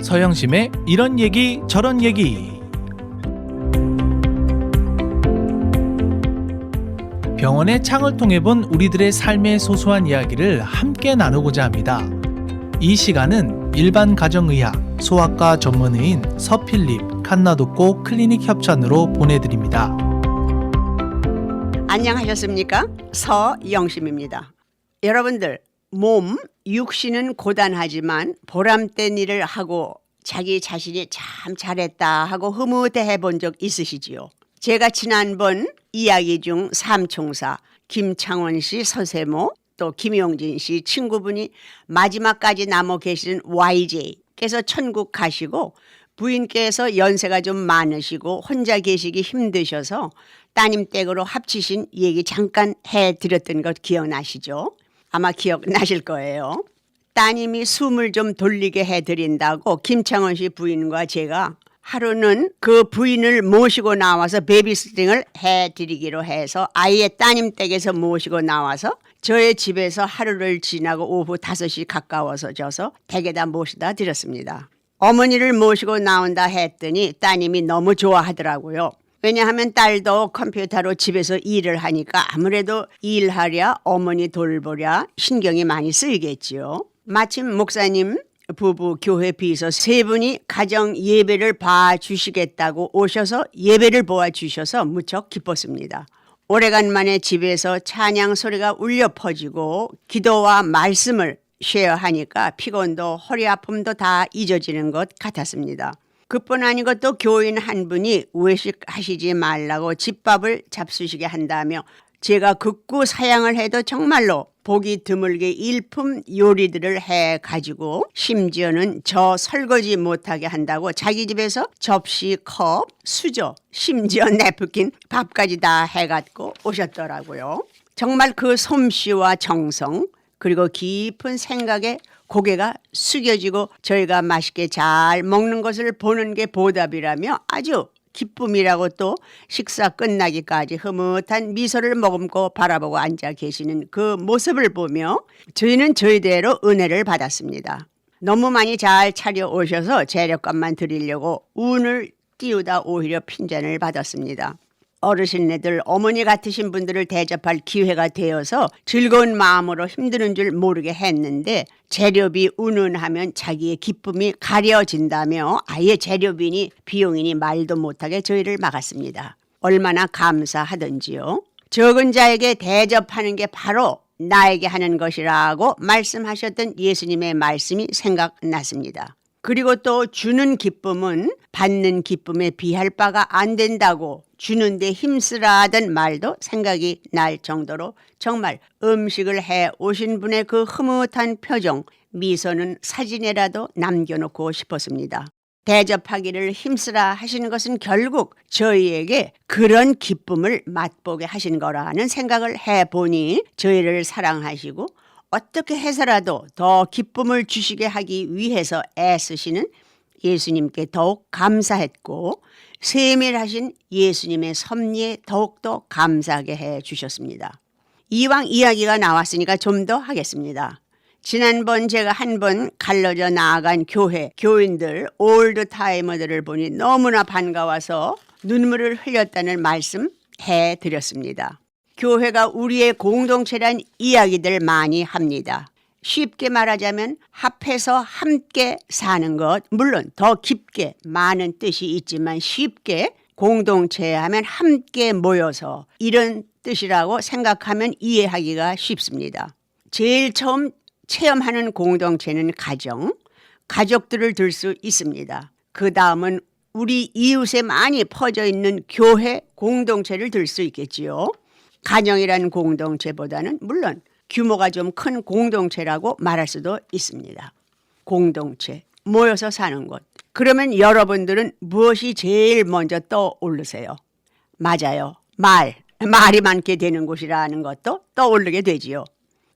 서영심의 이런 얘기 저런 얘기. 병원의 창을 통해 본 우리들의 삶의 소소한 이야기를 함께 나누고자 합니다. 이 시간은 일반 가정의학, 소아과 전문의인 서필립 칸나독고 클리닉 협찬으로 보내드립니다. 안녕하셨습니까? 서영심입니다. 여러분들, 몸, 육신은 고단하지만 보람된 일을 하고 자기 자신이 참 잘했다 하고 흐뭇해 본 적 있으시지요? 제가 지난번 이야기 중 삼총사 김창원 씨 서세모 또 김용진 씨 친구분이 마지막까지 남아 계시는 YJ께서 천국 가시고 부인께서 연세가 좀 많으시고 혼자 계시기 힘드셔서 따님 댁으로 합치신 얘기 잠깐 해드렸던 것 기억나시죠? 아마 기억나실 거예요. 따님이 숨을 좀 돌리게 해드린다고 김창원 씨 부인과 제가 하루는 그 부인을 모시고 나와서 베이비시팅을 해드리기로 해서 아이의 따님 댁에서 모시고 나와서 저의 집에서 하루를 지나고 오후 5시 가까워서 져서 댁에다 모시다 드렸습니다. 어머니를 모시고 나온다 했더니 따님이 너무 좋아하더라고요. 왜냐하면 딸도 컴퓨터로 집에서 일을 하니까 아무래도 일하랴 어머니 돌보랴 신경이 많이 쓰이겠지요. 마침 목사님 부부 교회 비서 세 분이 가정 예배를 봐주시겠다고 오셔서 예배를 보아주셔서 무척 기뻤습니다. 오래간만에 집에서 찬양 소리가 울려 퍼지고 기도와 말씀을 쉐어하니까 피곤도 허리 아픔도 다 잊어지는 것 같았습니다. 그뿐 아니고 또 교인 한 분이 외식하시지 말라고 집밥을 잡수시게 한다며 제가 극구 사양을 해도 정말로 보기 드물게 일품 요리들을 해가지고 심지어는 저 설거지 못하게 한다고 자기 집에서 접시, 컵, 수저, 심지어 냅킨, 밥까지 다 해갖고 오셨더라고요. 정말 그 솜씨와 정성 그리고 깊은 생각에 고개가 숙여지고 저희가 맛있게 잘 먹는 것을 보는 게 보답이라며 아주 기쁨이라고 또 식사 끝나기까지 흐뭇한 미소를 머금고 바라보고 앉아 계시는 그 모습을 보며 저희는 저희대로 은혜를 받았습니다. 너무 많이 잘 차려오셔서 재료값만 드리려고 운을 띄우다 오히려 핀잔을 받았습니다. 어르신네들 어머니 같으신 분들을 대접할 기회가 되어서 즐거운 마음으로 힘드는 줄 모르게 했는데 재료비 운운하면 자기의 기쁨이 가려진다며 아예 재료비니 비용이니 말도 못하게 저희를 막았습니다. 얼마나 감사하던지요. 적은 자에게 대접하는 게 바로 나에게 하는 것이라고 말씀하셨던 예수님의 말씀이 생각났습니다. 그리고 또 주는 기쁨은 받는 기쁨에 비할 바가 안 된다고 주는데 힘쓰라던 말도 생각이 날 정도로 정말 음식을 해 오신 분의 그 흐뭇한 표정, 미소는 사진에라도 남겨놓고 싶었습니다. 대접하기를 힘쓰라 하시는 것은 결국 저희에게 그런 기쁨을 맛보게 하신 거라는 생각을 해보니 저희를 사랑하시고 어떻게 해서라도 더 기쁨을 주시게 하기 위해서 애쓰시는 예수님께 더욱 감사했고 세밀하신 예수님의 섭리에 더욱더 감사하게 해주셨습니다. 이왕 이야기가 나왔으니까 좀 더 하겠습니다. 지난번 제가 한 번 갈라져 나아간 교회 교인들 올드타이머들을 보니 너무나 반가워서 눈물을 흘렸다는 말씀 해드렸습니다. 교회가 우리의 공동체란 이야기들 많이 합니다. 쉽게 말하자면 합해서 함께 사는 것, 물론 더 깊게 많은 뜻이 있지만 쉽게 공동체 하면 함께 모여서 이런 뜻이라고 생각하면 이해하기가 쉽습니다. 제일 처음 체험하는 공동체는 가정, 가족들을 들 수 있습니다. 그 다음은 우리 이웃에 많이 퍼져 있는 교회 공동체를 들 수 있겠지요. 가정이라는 공동체보다는 물론 규모가 좀 큰 공동체라고 말할 수도 있습니다. 공동체, 모여서 사는 것. 그러면 여러분들은 무엇이 제일 먼저 떠오르세요? 맞아요. 말이 많게 되는 곳이라는 것도 떠오르게 되지요.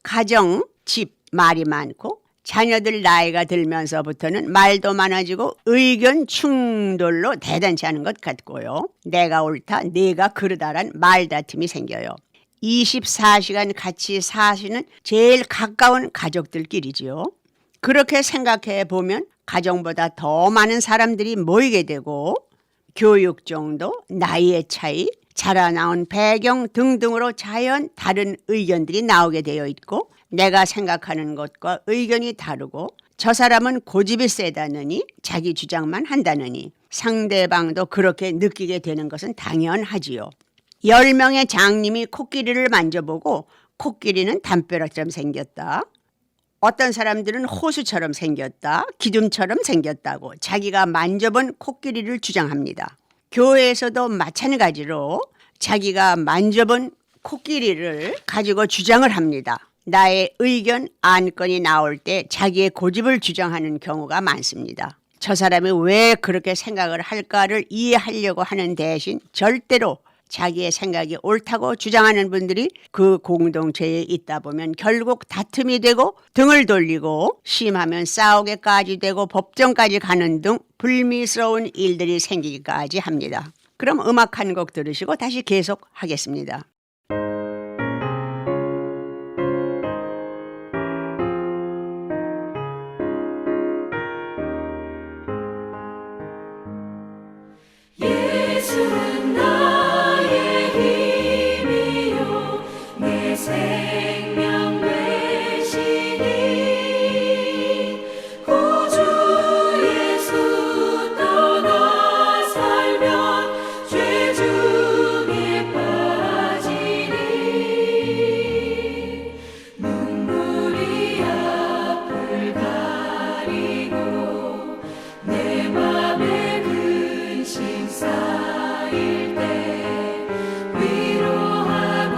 가정, 집, 말이 많고 자녀들 나이가 들면서부터는 말도 많아지고 의견 충돌로 대단치 않은 것 같고요. 내가 옳다, 내가 그르다란 말다툼이 생겨요. 24시간 같이 사시는 제일 가까운 가족들끼리지요. 그렇게 생각해 보면 가정보다 더 많은 사람들이 모이게 되고 교육 정도, 나이의 차이, 자라나온 배경 등등으로 자연 다른 의견들이 나오게 되어 있고 내가 생각하는 것과 의견이 다르고 저 사람은 고집이 세다느니 자기 주장만 한다느니 상대방도 그렇게 느끼게 되는 것은 당연하지요. 10명의 장님이 코끼리를 만져보고 코끼리는 담벼락처럼 생겼다. 어떤 사람들은 호수처럼 생겼다. 기둥처럼 생겼다고 자기가 만져본 코끼리를 주장합니다. 교회에서도 마찬가지로 자기가 만져본 코끼리를 가지고 주장을 합니다. 나의 의견, 안건이 나올 때 자기의 고집을 주장하는 경우가 많습니다. 저 사람이 왜 그렇게 생각을 할까를 이해하려고 하는 대신 절대로 자기의 생각이 옳다고 주장하는 분들이 그 공동체에 있다 보면 결국 다툼이 되고 등을 돌리고 심하면 싸우게까지 되고 법정까지 가는 등 불미스러운 일들이 생기기까지 합니다. 그럼 음악 한 곡 들으시고 다시 계속하겠습니다. 예수는 나의 힘이요 내 생명 되시니 구주 예수 떠나 살면 죄 중에 빠지니 눈물이 앞을 가리고 내 맘에 근심 쌓일 때 위로하고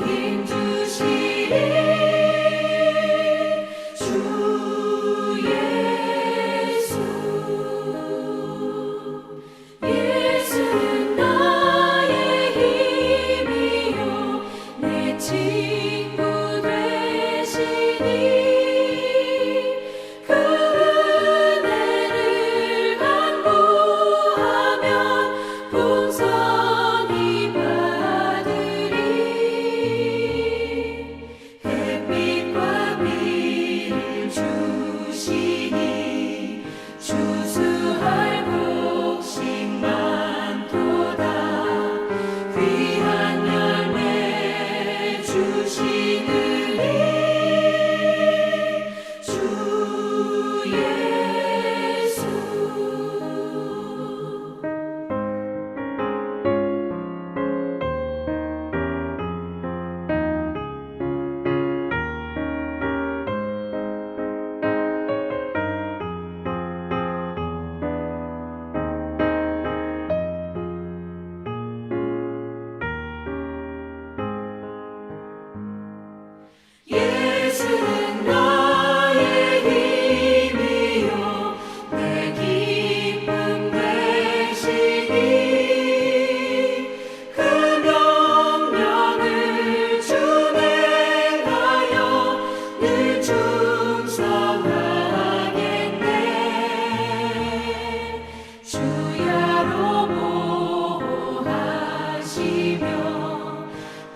힘 주시리 주 예수. 예수는 나의 힘이요 내 친구 되시니 그 은혜를 간구하면 풍성히 받으리 햇빛과 비를 주시니 추수할 곡식 많도다 귀한 열매 주시느니 주 예수. 예수는 나의 힘이요 내 기쁨 되시니 그 명령을 준행하여 늘 충성하겠네 주야로 보호하시며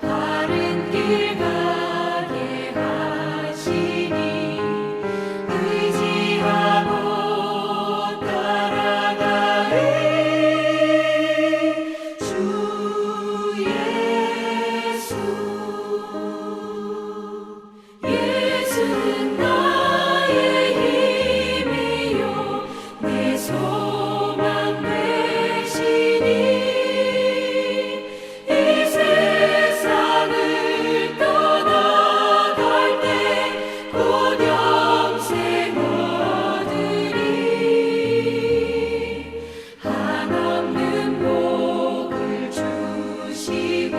바른 길 가게 하시니 의지하고 따라가리 주 예수. 예수는 나의 힘이요 내 소망 되시니 이 세상을 떠나갈 때 곧 영생 얻으리 한없는 복을 주시고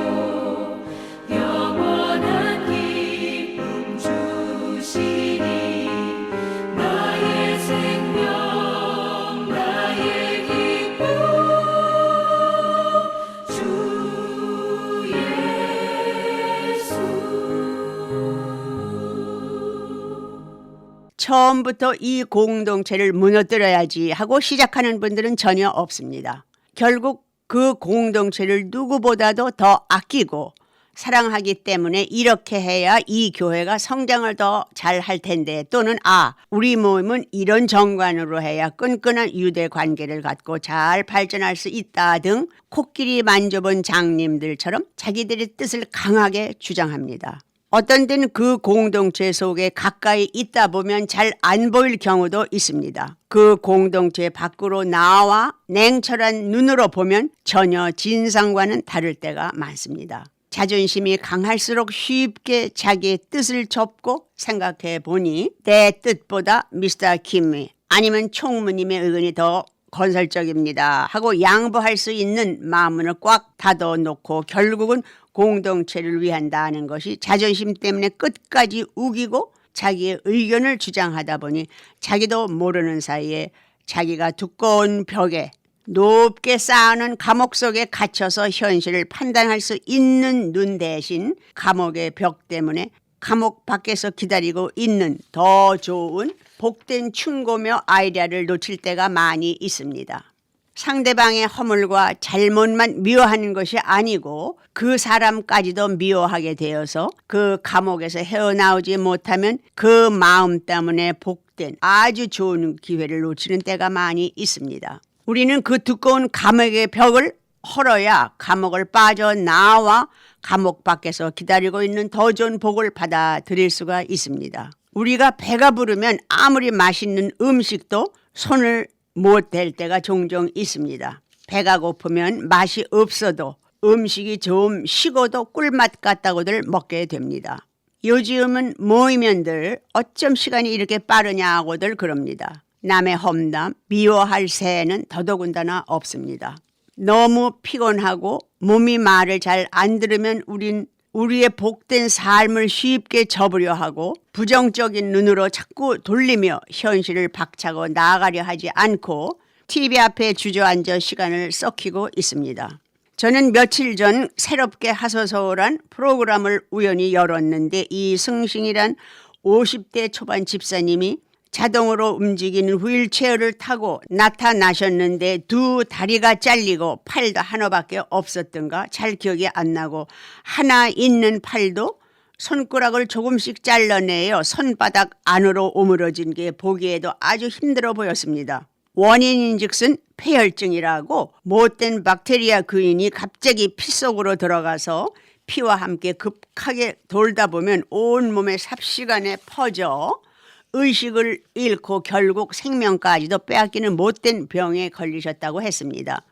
영원한 기쁨 주시니 나의 생명 나의 기쁨 주 예수. 처음부터 이 공동체를 무너뜨려야지 하고 시작하는 분들은 전혀 없습니다. 결국 그 공동체를 누구보다도 더 아끼고 사랑하기 때문에 이렇게 해야 이 교회가 성장을 더 잘 할 텐데, 또는 우리 모임은 이런 정관으로 해야 끈끈한 유대 관계를 갖고 잘 발전할 수 있다 등 코끼리 만져본 장님들처럼 자기들의 뜻을 강하게 주장합니다. 어떤 때는 그 공동체 속에 가까이 있다 보면 잘 안 보일 경우도 있습니다. 그 공동체 밖으로 나와 냉철한 눈으로 보면 전혀 진상과는 다를 때가 많습니다. 자존심이 강할수록 쉽게 자기의 뜻을 접고 생각해 보니 내 뜻보다 미스터 김이 아니면 총무님의 의견이 더 건설적입니다 하고 양보할 수 있는 마음을 꽉 닫아놓고 결국은 공동체를 위한다는 것이 자존심 때문에 끝까지 우기고 자기의 의견을 주장하다 보니 자기도 모르는 사이에 자기가 두꺼운 벽에 높게 쌓아놓은 감옥 속에 갇혀서 현실을 판단할 수 있는 눈 대신 감옥의 벽 때문에 감옥 밖에서 기다리고 있는 더 좋은 복된 충고며 아이디어를 놓칠 때가 많이 있습니다. 상대방의 허물과 잘못만 미워하는 것이 아니고 그 사람까지도 미워하게 되어서 그 감옥에서 헤어나오지 못하면 그 마음 때문에 복된 아주 좋은 기회를 놓치는 때가 많이 있습니다. 우리는 그 두꺼운 감옥의 벽을 헐어야 감옥을 빠져나와 감옥 밖에서 기다리고 있는 더 좋은 복을 받아들일 수가 있습니다. 우리가 배가 부르면 아무리 맛있는 음식도 손을 못 댈 때가 종종 있습니다. 배가 고프면 맛이 없어도 음식이 좀 식어도 꿀맛 같다고들 먹게 됩니다. 요즘은 모이면들 어쩜 시간이 이렇게 빠르냐고들 그럽니다. 남의 험담, 미워할 새는 더더군다나 없습니다. 너무 피곤하고 몸이 말을 잘 안 들으면 우린 우리의 복된 삶을 쉽게 접으려 하고 부정적인 눈으로 자꾸 돌리며 현실을 박차고 나아가려 하지 않고 TV 앞에 주저앉아 시간을 썩히고 있습니다. 저는 며칠 전 새롭게 하소서란 프로그램을 우연히 열었는데 이승신이란 50대 초반 집사님이 자동으로 움직이는 휠체어를 타고 나타나셨는데 두 다리가 잘리고 팔도 하나밖에 없었던가 잘 기억이 안 나고 하나 있는 팔도 손가락을 조금씩 잘라내어 손바닥 안으로 오므러진 게 보기에도 아주 힘들어 보였습니다. 원인인즉슨 폐혈증이라고 못된 박테리아 근이 갑자기 피 속으로 들어가서 피와 함께 급하게 돌다 보면 온몸에 삽시간에 퍼져 의식을 잃고 결국 생명까지도 빼앗기는 못된 병에 걸리셨다고 했습니다.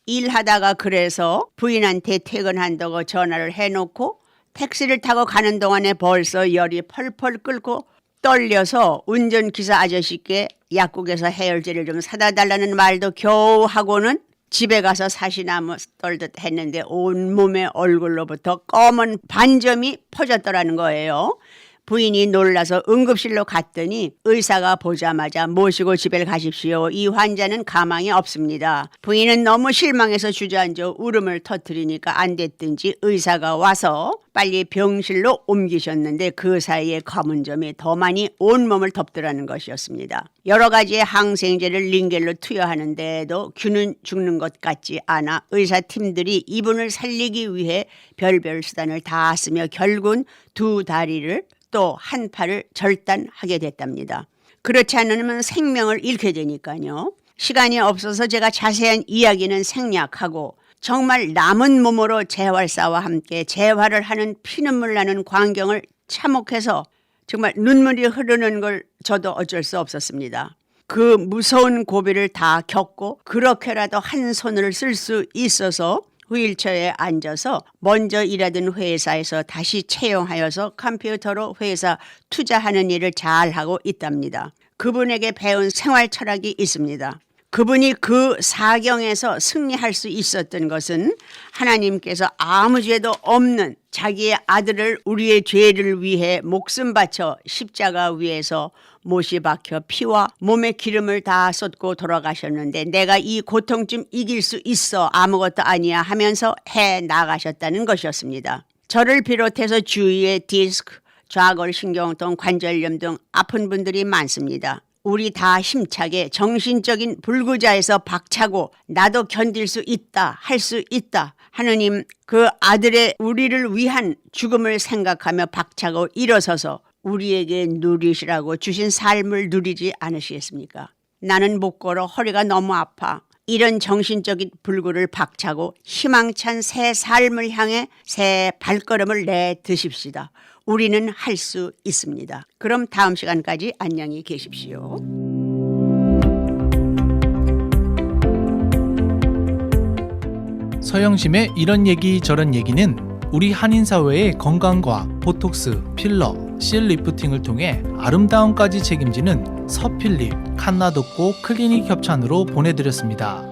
일하다가 그래서 부인한테 퇴근한다고 전화를 해놓고 택시를 타고 가는 동안에 벌써 열이 펄펄 끓고 떨려서 운전기사 아저씨께 약국에서 해열제를 좀 사다 달라는 말도 겨우 하고는 집에 가서 사시나무 떨듯 했는데 온몸에 얼굴로부터 검은 반점이 퍼졌더라는 거예요. 부인이 놀라서 응급실로 갔더니 의사가 보자마자 모시고 집에 가십시오. 이 환자는 가망이 없습니다. 부인은 너무 실망해서 주저앉아 울음을 터뜨리니까 안 됐든지 의사가 와서 빨리 병실로 옮기셨는데 그 사이에 검은 점이 더 많이 온몸을 덮더라는 것이었습니다. 여러 가지의 항생제를 링겔로 투여하는데도 균은 죽는 것 같지 않아 의사팀들이 이분을 살리기 위해 별별 수단을 다 쓰며 결국은 두 다리를 또 한 팔을 절단하게 됐답니다. 그렇지 않으면 생명을 잃게 되니까요. 시간이 없어서 제가 자세한 이야기는 생략하고 정말 남은 몸으로 재활사와 함께 재활을 하는 피눈물 나는 광경을 참혹해서 정말 눈물이 흐르는 걸 저도 어쩔 수 없었습니다. 그 무서운 고비를 다 겪고 그렇게라도 한 손을 쓸 수 있어서 휠체어에 앉아서 먼저 일하던 회사에서 다시 채용하여서 컴퓨터로 회사 투자하는 일을 잘하고 있답니다. 그분에게 배운 생활 철학이 있습니다. 그분이 그 사경에서 승리할 수 있었던 것은 하나님께서 아무 죄도 없는 자기의 아들을 우리의 죄를 위해 목숨 바쳐 십자가 위에서 못이 박혀 피와 몸의 기름을 다 쏟고 돌아가셨는데 내가 이 고통 좀 이길 수 있어 아무것도 아니야 하면서 해 나가셨다는 것이었습니다. 저를 비롯해서 주위에 디스크, 좌골신경통, 관절염 등 아픈 분들이 많습니다. 우리 다 힘차게 정신적인 불구자에서 박차고 나도 견딜 수 있다, 할 수 있다. 하느님 그 아들의 우리를 위한 죽음을 생각하며 박차고 일어서서 우리에게 누리시라고 주신 삶을 누리지 않으시겠습니까? 나는 못 걸어, 허리가 너무 아파. 이런 정신적인 불구를 박차고 희망찬 새 삶을 향해 새 발걸음을 내드십시다. 우리는 할 수 있습니다. 그럼 다음 시간까지 안녕히 계십시오. 서영심의 이런 얘기 저런 얘기는 우리 한인사회의 건강과 보톡스, 필러, 실 리프팅을 통해 아름다움까지 책임지는 서필립, 칸나독고 클리닉 협찬으로 보내드렸습니다.